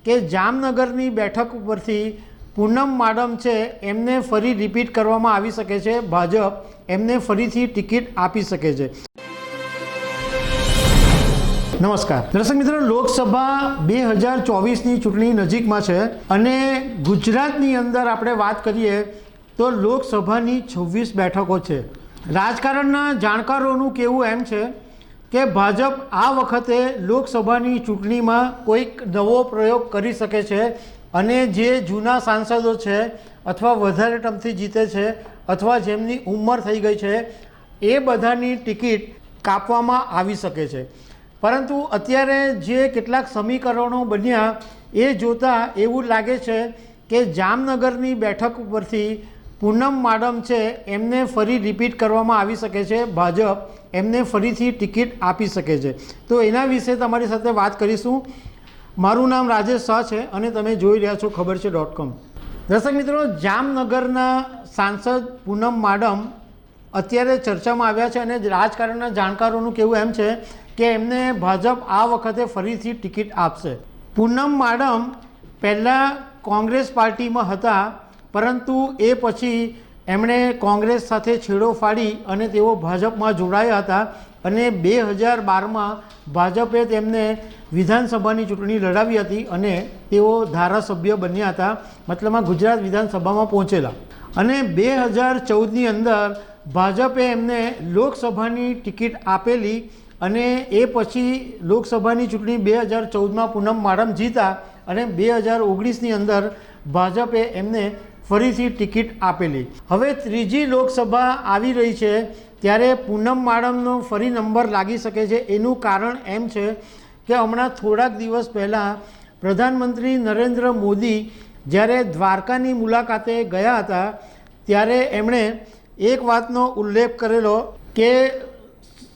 કે જામનગરની બેઠક ઉપરથી પૂનમ માડમ છે એમને ફરી રિપીટ કરવામાં આવી શકે છે। ભાજપ એમને ફરીથી ટિકિટ આપી શકે છે। નમસ્કાર દર્શક મિત્રો, લોકસભા 2024ની ચૂંટણી નજીકમાં છે અને ગુજરાતની અંદર આપણે વાત કરીએ તો લોકસભાની 26 બેઠકો છે। રાજકારણના જાણકારોનું કહેવું એમ છે કે ભાજપ આ વખતે લોકસભાની ચૂંટણીમાં કોઈક નવો પ્રયોગ કરી શકે છે અને જે જૂના સાંસદો છે અથવા વધારે ટર્મથી જીતે છે અથવા જેમની ઉંમર થઈ ગઈ છે એ બધાની ટિકિટ કાપવામાં આવી શકે છે। પરંતુ અત્યારે જે કેટલાક સમીકરણો બન્યા એ જોતાં એવું લાગે છે કે જામનગરની બેઠક ઉપરથી પૂનમ માડમ છે એમને ફરી રિપીટ કરવામાં આવી શકે છે। ભાજપ એમને ફરીથી ટિકિટ આપી શકે છે। તો એના વિશે તમારી સાથે વાત કરીશું। મારું નામ રાજેશ શાહ છે અને તમે જોઈ રહ્યા છો ખબર છે .com। દર્શક મિત્રો, જામનગરના સાંસદ પૂનમ માડમ અત્યારે ચર્ચામાં આવ્યા છે અને રાજકારણના જાણકારોનું કહેવું એમ છે કે એમને ભાજપ આ વખતે ફરીથી ટિકિટ આપશે। પૂનમ માડમ પહેલાં કોંગ્રેસ પાર્ટીમાં હતા, પરંતુ એ પછી એમણે કોંગ્રેસ સાથે છેડો ફાડી અને તેઓ ભાજપમાં જોડાયા હતા અને 2012માં ભાજપે તેમને વિધાનસભાની ચૂંટણી લડાવી હતી અને તેઓ ધારાસભ્ય બન્યા હતા, મતલબમાં ગુજરાત વિધાનસભામાં પહોંચેલા। અને 2014ની અંદર ભાજપે એમને લોકસભાની ટિકિટ આપેલી અને એ પછી લોકસભાની ચૂંટણી 2014માં પૂનમ માડમ જીતા અને 2019ની અંદર ભાજપે એમને ફરીથી ટિકિટ આપેલી। હવે ત્રીજી લોકસભા આવી રહી છે ત્યારે પૂનમ માડમનો ફરી નંબર લાગી શકે છે। એનું કારણ એમ છે કે હમણાં થોડાક દિવસ પહેલાં પ્રધાનમંત્રી નરેન્દ્ર મોદી જ્યારે દ્વારકાની મુલાકાતે ગયા હતા ત્યારે એમણે એક વાતનો ઉલ્લેખ કરેલો કે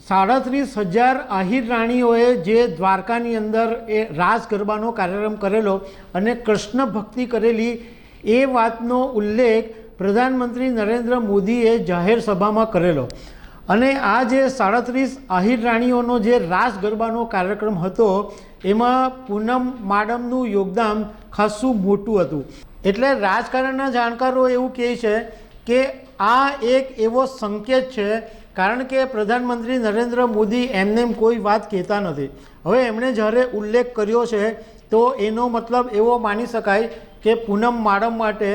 37,000 આહિર રાણીઓએ જે દ્વારકાની અંદર એ રાસ ગરબાનો કાર્યક્રમ કરેલો અને કૃષ્ણ ભક્તિ કરેલી, એ વાતનો ઉલ્લેખ પ્રધાનમંત્રી નરેન્દ્ર મોદીએ જાહેર સભામાં કરેલો। અને આ જે 37 આહિર રાણીઓનો જે રાસ ગરબાનો કાર્યક્રમ હતો એમાં પૂનમ માડમનું યોગદાન ખાસું મોટું હતું। એટલે રાજકારણના જાણકારો એવું કહે છે કે આ એક એવો સંકેત છે, કારણ કે પ્રધાનમંત્રી નરેન્દ્ર મોદી એમને કોઈ વાત કહેતા નથી। હવે એમણે જ્યારે ઉલ્લેખ કર્યો છે તો એનો મતલબ એવો માની શકાય કે પૂનમ માડમ માટે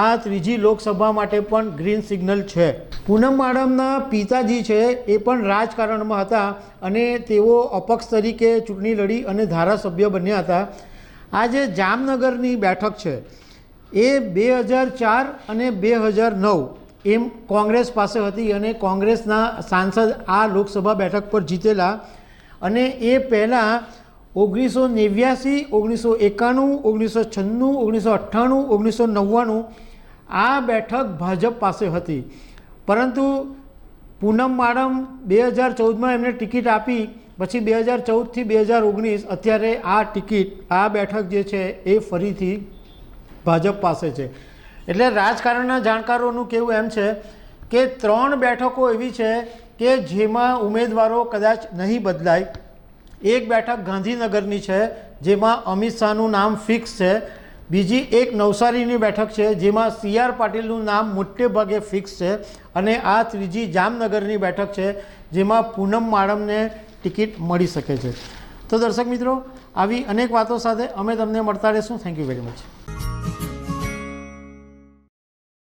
આ ત્રીજી લોકસભા માટે પણ ગ્રીન સિગ્નલ છે। પૂનમ માડમના પિતાજી છે એ પણ રાજકારણમાં હતા અને તેઓ અપક્ષ તરીકે ચૂંટણી લડી અને ધારાસભ્ય બન્યા હતા। આ જે જામનગરની બેઠક છે એ 2004 અને 2009 એમ કોંગ્રેસ પાસે હતી અને કોંગ્રેસના સાંસદ આ લોકસભા બેઠક પર જીતેલા। અને એ પહેલાં 1989, 1991, 1996, 1998, 1999 આ બેઠક ભાજપ પાસે હતી, પરંતુ પૂનમ માડમ 2014માં એમને ટિકિટ આપી, પછી 2014થી 2019 અત્યારે આ ટિકિટ, આ બેઠક જે છે એ ફરીથી ભાજપ પાસે છે। એટલે રાજકારણના જાણકારોનું કહેવું એમ છે કે 3 બેઠકો એવી છે કે જેમાં ઉમેદવારો કદાચ નહીં બદલાય। એક બેઠક ગાંધીનગરની છે જેમાં અમિત શાહનું નામ ફિક્સ છે, બીજી એક નવસારીની બેઠક છે જેમાં CR પાટીલનું નામ મોટે ભાગે ફિક્સ છે, અને આ ત્રીજી જામનગરની બેઠક છે જેમાં પૂનમ માડમને ટિકિટ મળી શકે છે। તો દર્શક મિત્રો, આવી અનેક વાતો સાથે અમે તમને મળતા રહીશું। Thank you very much.